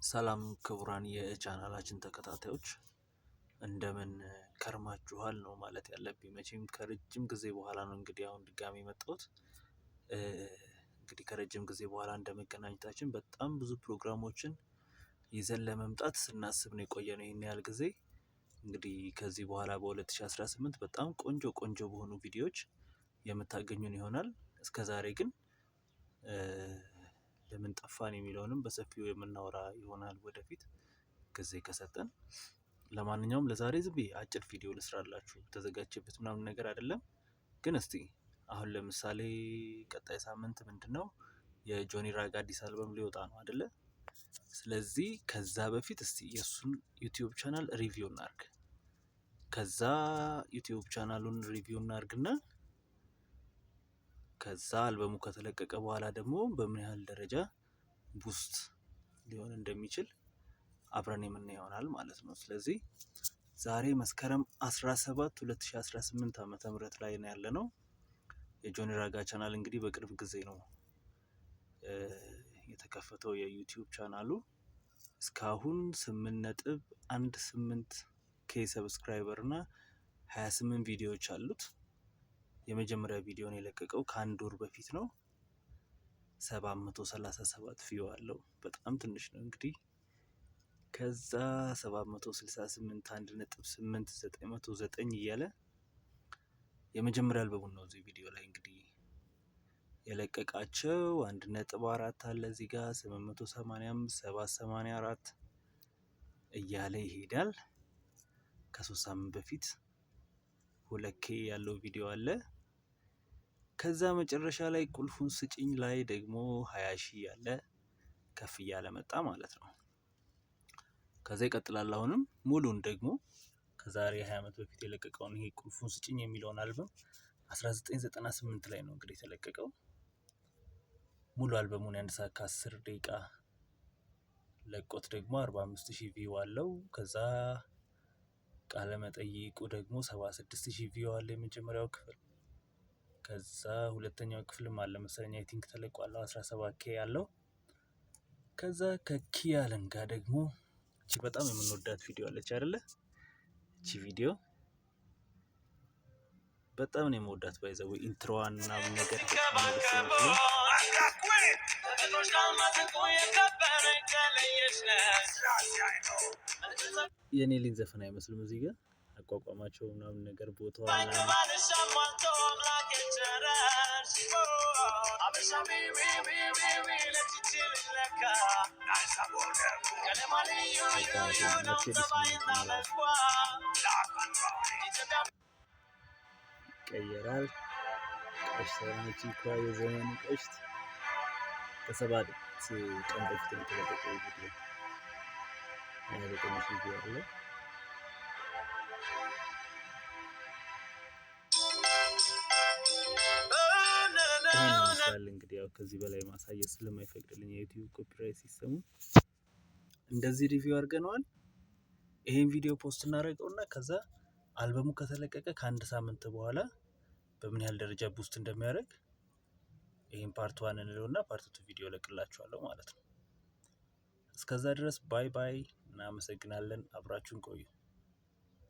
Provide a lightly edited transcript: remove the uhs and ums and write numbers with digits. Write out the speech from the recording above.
ሰላም ክቡራን የቻናላችን ተከታታዮች እንደምን ከርማችኋል ነው ማለት ያለብኝ። መቼም ከረጅም ጊዜ በኋላ ነው እንግዲህ አሁን ድጋሚ መጣሁት። እንግዲህ ከረጅም ጊዜ በኋላ እንደመገናኘታችን በጣም ብዙ ፕሮግራሞችን ይዘን ለመምጣት ስናስብ ነው የቆየነው ይሄን ያህል ጊዜ። እንግዲህ ከዚህ በኋላ በ2018 በጣም ቆንጆ በሆኑ ቪዲዮዎች የምታገኙን ይሆናል። እስከዛሬ ግን ለምን ጠፋን የሚለውንም በሰፊው የምናወራ ይሆናል ወደፊት ጊዜ ከሰጠን። ለማንኛውም ለዛሬ ዝም ብዬ አጭር ቪዲዮ ልስራላችሁ፣ ተዘጋጅቼበት ምናምን ነገር አይደለም። ግን እስቲ አሁን ለምሳሌ ቀጣይ ሳምንት ምንድነው የጆኒ ራጋ አዲስ አልበም ሊወጣ ነው አይደለ? ስለዚህ ከዛ በፊት እስቲ የሱን ዩቲዩብ ቻናል ሪቪው እናርግ። ከዛ ዩቲዩብ ቻናሉን ሪቪው እናርግና ከዛ አልበሙ ከተለቀቀ በኋላ ደግሞ በምን ያህል ደረጃ ቡስት ሊሆን እንደሚችል አብረን የምናየው ይሆናል ማለት ነው። ስለዚህ ዛሬ መስከረም 17 2018 ዓ.ም ላይ ነው ያለነው። የጆኒ ራጋ ቻናል እንግዲህ በቅርብ ጊዜ ነው የተከፈተው የዩቲዩብ ቻናሉ። እስካሁን 8.18k ሰብስክራይበር እና 28 ቪዲዮዎች አሉት። የመጀመሪያ ቪዲዮን የለቀቀው ከአንድ ወር በፊት ነው። 737 ቪው አለው፣ በጣም ትንሽ ነው እንግዲህ። ከዛ 768 1.8 909 እያለ የመጀመሪያ አልበሙን ነው እዚህ ቪዲዮ ላይ እንግዲህ የለቀቃቸው። 1.4 አለ እዚህ ጋር 885 784 እያለ ይሄዳል። ከ3 ሳምንት በፊት 2k ያለው ቪዲዮ አለ። ከዛ መጨረሻ ላይ ቁልፉን ስጪኝ ላይ ደግሞ 20,000 ያለ ከፍ እያለ መጣ ማለት ነው። ከዛ ይቀጥላል። አሁንም ሙሉን ደግሞ ከዛሬ 20 ዓመት በፊት የለቀቀውን ይሄ ቁልፉን ስጪኝ የሚለውን አልበም 1998 ላይ ነው እንግዲህ የተለቀቀው። ሙሉ አልበሙን 1 ሰዓት ከ10 ደቂቃ ለቆት ደግሞ 45,000 ቪው አለው። ከዛ ቃለ መጠይቁ ደግሞ 76,000 ቪው አለ የመጀመሪያው ክፍል። ከዛ ሁለተኛው ክፍልም አለ መሰለኝ አይ ቲንክ ተለቋል 17k ያለው። ከዛ ከኪያለን ጋር ደግሞ እቺ በጣም የምንወዳት ቪዲዮ አለች አይደለ? እቺ ቪዲዮ በጣም ነው የምወዳት። ባይዘው ኢንትሮዋን ምናምን ነገር የኔ ልጅ ዘፈን አይመስልም። እዚህ ጋር አቋቋማቸው ምናምን ነገር ቦታው ይቀየራል። ቀሽተናች እንኳን የዘመኑ ቀሽት ከ7 ቀን በፊት የተለቀቀው ቪዲዮ ትንሽ ቪዲዮ አለ። እንግዲህ ያው ከዚህ በላይ ማሳየት ስለማይፈቅድልኝ የዩቲዩብ ኮፒራይት ሲስተሙ እንደዚህ ሪቪው አድርገነዋል። ይሄን ቪዲዮ ፖስት እናደርገውና ከዛ አልበሙ ከተለቀቀ ከአንድ ሳምንት በኋላ በምን ያህል ደረጃ ቡስት እንደሚያደርግ ይሄን ፓርት 1 እንለውና ፓርት 2 ቪዲዮ ለቅላችኋለሁ ማለት ነው። እስከዛ ድረስ ባይ ባይ፣ እናመሰግናለን። አብራችሁን ቆዩ።